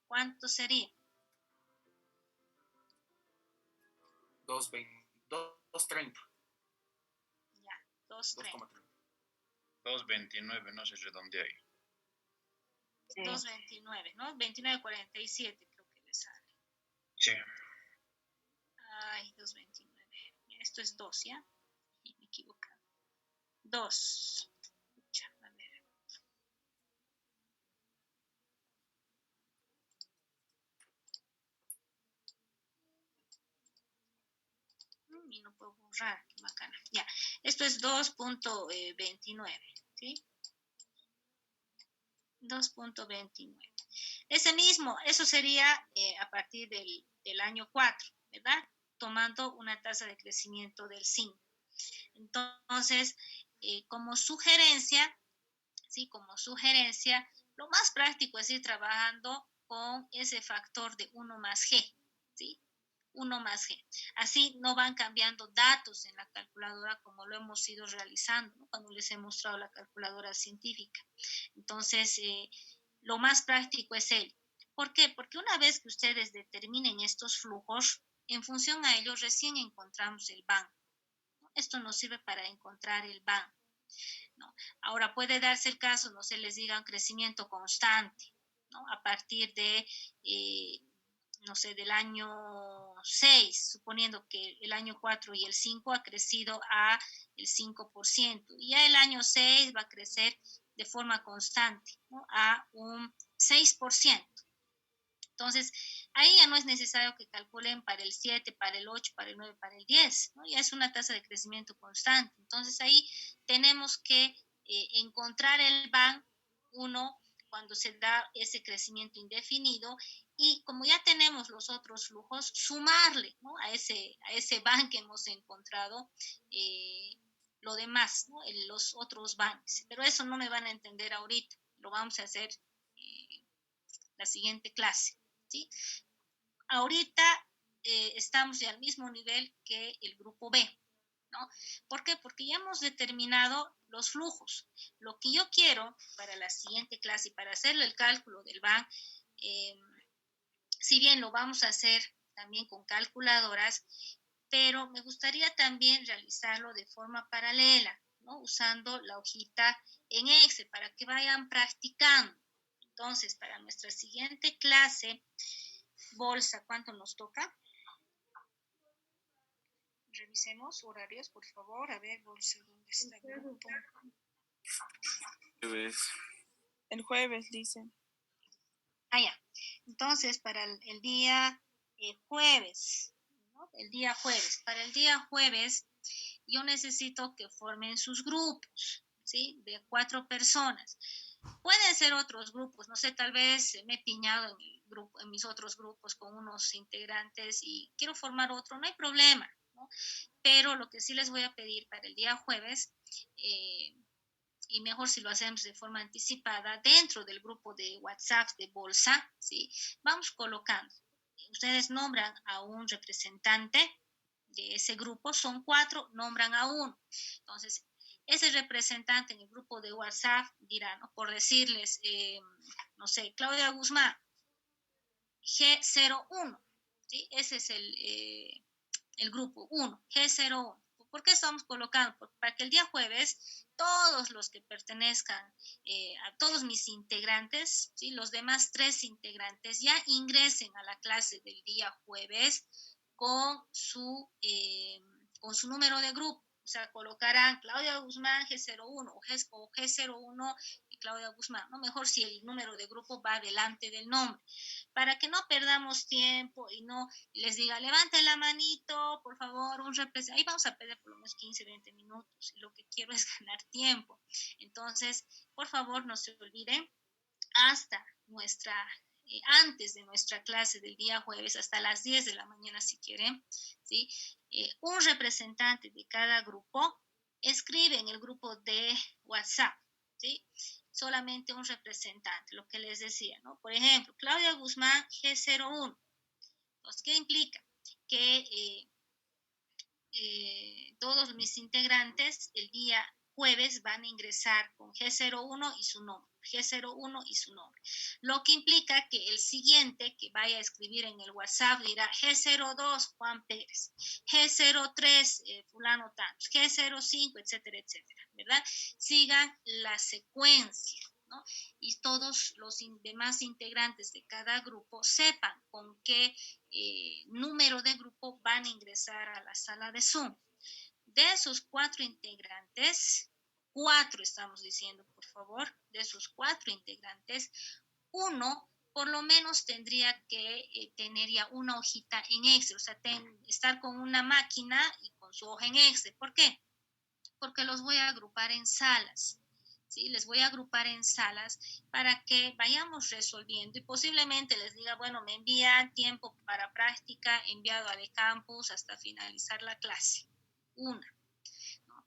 ¿Cuánto sería? 2.30. Ya, 2.30. 2.29, no se redondea ahí. Sí. 2.29, ¿no? 29.47 creo que le sale. Sí. Ay, 2.29. Esto es 2, ¿ya? Me he equivocado. 2. Ya, a ver. Y no puedo borrar, qué bacana. Ya, esto es 2.29, ¿sí? 2.29. Ese mismo, eso sería a partir del año 4, ¿verdad? Tomando una tasa de crecimiento del 5. Entonces, como sugerencia, ¿sí? Como sugerencia, lo más práctico es ir trabajando con ese factor de 1 más G, ¿sí? 1 más G. Así no van cambiando datos en la calculadora como lo hemos ido realizando, ¿no? Cuando les he mostrado la calculadora científica. Entonces, lo más práctico es él. ¿Por qué? Porque una vez que ustedes determinen estos flujos, en función a ellos recién encontramos el BAN. Esto nos sirve para encontrar el BAN, ¿no? Ahora puede darse el caso, no se les diga un crecimiento constante, ¿no? A partir de, no sé, del año 6, suponiendo que el año 4 y el 5 ha crecido a el 5%, y ya el año 6 va a crecer de forma constante, ¿no? A un 6%. Entonces, ahí ya no es necesario que calculen para el 7, para el 8, para el 9, para el 10, ¿no? Ya es una tasa de crecimiento constante. Entonces, ahí tenemos que encontrar el BAN 1 cuando se da ese crecimiento indefinido y como ya tenemos los otros flujos, sumarle, ¿no? a ese BAN que hemos encontrado lo demás, ¿no? Los otros BANs. Pero eso no me van a entender ahorita, lo vamos a hacer la siguiente clase. ¿Sí? Ahorita estamos ya al mismo nivel que el grupo B, ¿no? ¿Por qué? Porque ya hemos determinado los flujos. Lo que yo quiero para la siguiente clase y para hacerle el cálculo del BAN, si bien lo vamos a hacer también con calculadoras, pero me gustaría también realizarlo de forma paralela, ¿no? Usando la hojita en Excel para que vayan practicando. Entonces, para nuestra siguiente clase, bolsa, ¿cuánto nos toca? Revisemos horarios, por favor. A ver, bolsa, ¿dónde está el grupo? El jueves, dicen. Ah, ya. Entonces, para el día jueves, ¿no? El día jueves. Para el día jueves, yo necesito que formen sus grupos, ¿sí? De 4 personas. Pueden ser otros grupos, no sé, tal vez me he piñado en, el grupo, en mis otros grupos con unos integrantes y quiero formar otro, no hay problema, ¿no? Pero lo que sí les voy a pedir para el día jueves, y mejor si lo hacemos de forma anticipada, dentro del grupo de WhatsApp de Bolsa, ¿sí? Vamos colocando. Ustedes nombran a un representante de ese grupo, son 4, nombran a uno. Entonces, ese representante en el grupo de WhatsApp dirá, ¿no? Por decirles, no sé, Claudia Guzmán, G01, ¿sí? Ese es el grupo 1, G01. ¿Por qué estamos colocando? Para que el día jueves todos los que pertenezcan a todos mis integrantes, ¿sí? Los demás 3 integrantes ya ingresen a la clase del día jueves con su número de grupo. O sea, colocarán Claudia Guzmán G01 o G01 y Claudia Guzmán, ¿no? Mejor si el número de grupo va delante del nombre, para que no perdamos tiempo y no les diga, levanten la manito, por favor, un representante. Ahí vamos a perder por lo menos 15, 20 minutos y lo que quiero es ganar tiempo. Entonces, por favor, no se olviden, hasta antes de nuestra clase del día jueves, hasta las 10 de la mañana si quieren, ¿sí? Un representante de cada grupo escribe en el grupo de WhatsApp, ¿sí? Solamente un representante, lo que les decía, ¿no? Por ejemplo, Claudia Guzmán G01. Entonces, ¿qué implica? Que todos mis integrantes el día jueves van a ingresar con G01 y su nombre, G01 y su nombre. Lo que implica que el siguiente que vaya a escribir en el WhatsApp dirá G02 Juan Pérez, G03 fulano tantos, G05, etcétera, etcétera, ¿verdad? Sigan la secuencia, ¿no? Y todos los demás integrantes de cada grupo sepan con qué número de grupo van a ingresar a la sala de Zoom. De esos 4 integrantes, 4 estamos diciendo, por favor, de esos 4 integrantes, uno por lo menos tendría que tener ya una hojita en Excel, o sea, estar con una máquina y con su hoja en Excel. ¿Por qué? Porque los voy a agrupar en salas. ¿Sí? Les voy a agrupar en salas para que vayamos resolviendo y posiblemente les diga, bueno, me envía tiempo para práctica enviado al campus hasta finalizar la clase. Una, ¿no?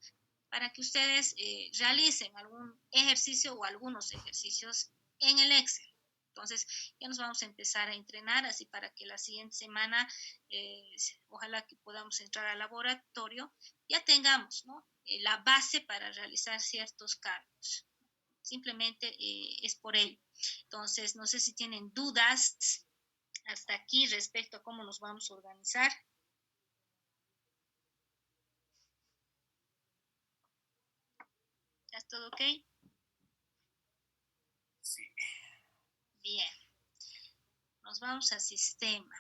Para que ustedes realicen algún ejercicio o algunos ejercicios en el Excel. Entonces, ya nos vamos a empezar a entrenar así para que la siguiente semana, ojalá que podamos entrar al laboratorio, ya tengamos, ¿no? La base para realizar ciertos cálculos. Simplemente es por ello. Entonces, no sé si tienen dudas hasta aquí respecto a cómo nos vamos a organizar. ¿Ya es todo ok? Sí. Bien. Nos vamos a sistema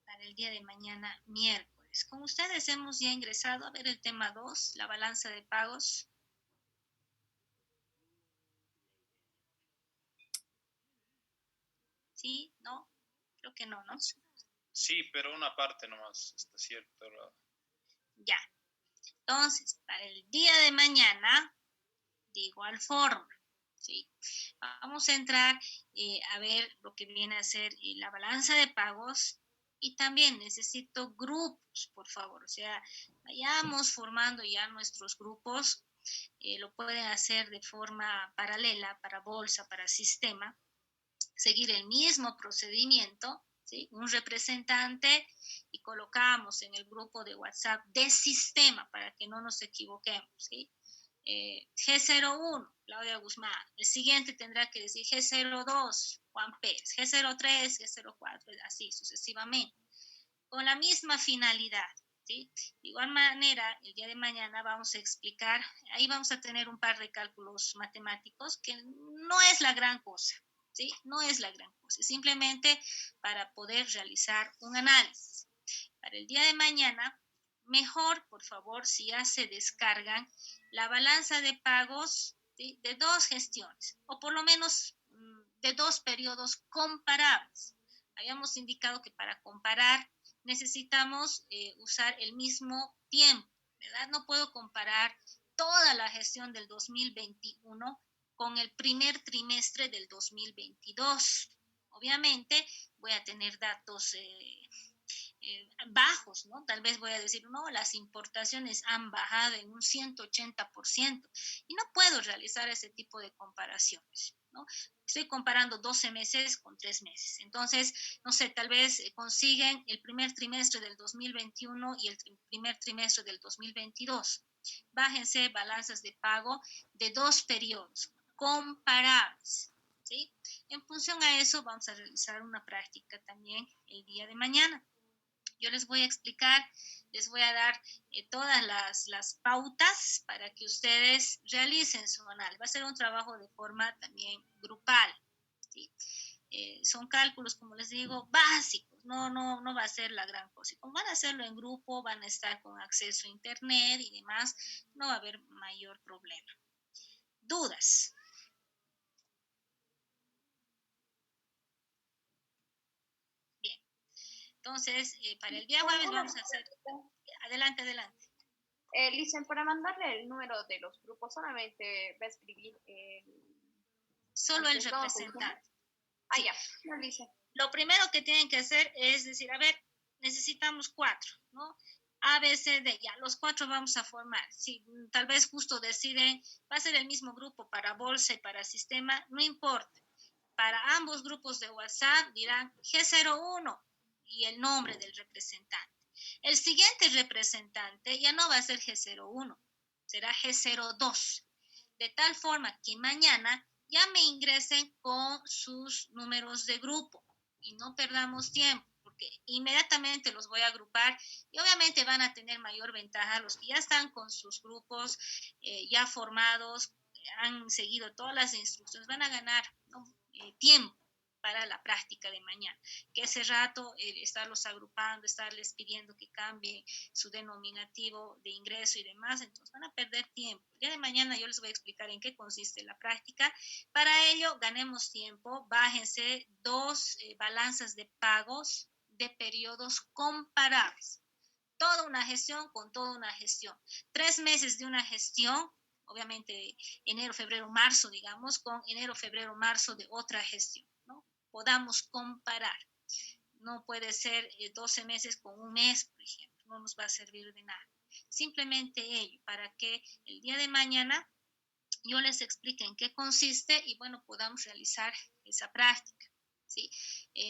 para el día de mañana, miércoles. Con ustedes hemos ya ingresado a ver el tema 2, la balanza de pagos. ¿Sí? ¿No? Creo que no, ¿no? Sí, pero una parte nomás, está cierto. Ya. Entonces, para el día de mañana, de igual forma, ¿sí? Vamos a entrar a ver lo que viene a ser la balanza de pagos y también necesito grupos, por favor. O sea, vayamos formando ya nuestros grupos. Lo pueden hacer de forma paralela para bolsa, para sistema. Seguir el mismo procedimiento, ¿sí? Un representante y colocamos en el grupo de WhatsApp de sistema para que no nos equivoquemos, ¿sí? G01, Claudia Guzmán. El siguiente tendrá que decir G02, Juan Pérez. G03, G04, así sucesivamente. Con la misma finalidad, ¿sí? De igual manera, el día de mañana vamos a explicar, ahí vamos a tener un par de cálculos matemáticos que no es la gran cosa, ¿sí? No es la gran cosa, simplemente para poder realizar un análisis. Para el día de mañana, mejor, por favor, si ya se descargan la balanza de pagos, ¿sí? De 2 gestiones, o por lo menos de 2 periodos comparables. Habíamos indicado que para comparar necesitamos usar el mismo tiempo, ¿verdad? No puedo comparar toda la gestión del 2021 con el primer trimestre del 2022. Obviamente voy a tener datos bajos, ¿no? Tal vez voy a decir, no, las importaciones han bajado en un 180% y no puedo realizar ese tipo de comparaciones, ¿no? Estoy comparando 12 meses con 3 meses. Entonces, no sé, tal vez consiguen el primer trimestre del 2021 y el primer trimestre del 2022. Bájense balanzas de pago de 2 periodos comparables, ¿sí? En función a eso, vamos a realizar una práctica también el día de mañana. Yo les voy a explicar, les voy a dar todas las pautas para que ustedes realicen su análisis. Va a ser un trabajo de forma también grupal, ¿sí? Son cálculos, como les digo, básicos, no va a ser la gran cosa. Y como van a hacerlo en grupo, van a estar con acceso a internet y demás, no va a haber mayor problema. ¿Dudas? Bien. Entonces, para el día jueves vamos a hacer... Adelante, adelante. Licen, para mandarle el número de los grupos, solamente va a escribir solo el representante. Ah, ya, no, Licen. Lo primero que tienen que hacer es decir, a ver, necesitamos 4, ¿no? A, B, C, D, ya, los 4 vamos a formar. Si tal vez justo deciden, va a ser el mismo grupo para bolsa y para sistema, no importa. Para ambos grupos de WhatsApp dirán G01 y el nombre del representante. El siguiente representante ya no va a ser G01, será G02, de tal forma que mañana ya me ingresen con sus números de grupo y no perdamos tiempo, porque inmediatamente los voy a agrupar y obviamente van a tener mayor ventaja los que ya están con sus grupos ya formados, han seguido todas las instrucciones, van a ganar, ¿no? Tiempo para la práctica de mañana, que ese rato estarlos agrupando, estarles pidiendo que cambien su denominativo de ingreso y demás, entonces van a perder tiempo. El día de mañana yo les voy a explicar en qué consiste la práctica. Para ello, ganemos tiempo, bájense 2 balanzas de pagos de periodos comparables. Toda una gestión con toda una gestión. 3 meses de una gestión, obviamente enero, febrero, marzo, digamos, con enero, febrero, marzo de otra gestión, ¿no? Podamos comparar. No puede ser 12 meses con un mes, por ejemplo, no nos va a servir de nada. Simplemente ello, para que el día de mañana yo les explique en qué consiste y bueno, podamos realizar esa práctica, ¿sí?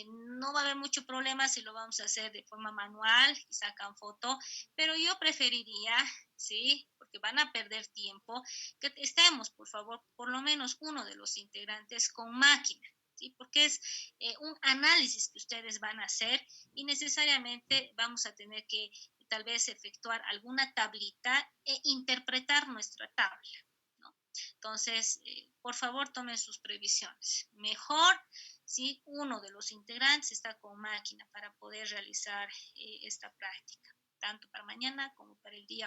No va a haber mucho problema si lo vamos a hacer de forma manual y sacan foto, pero yo preferiría, ¿sí? Porque van a perder tiempo, que estemos, por favor, por lo menos uno de los integrantes con máquina, ¿sí? Porque es un análisis que ustedes van a hacer y necesariamente vamos a tener que tal vez efectuar alguna tablita e interpretar nuestra tabla. Entonces, por favor, tomen sus previsiones. Mejor si uno de los integrantes está con máquina para poder realizar esta práctica, tanto para mañana como para el día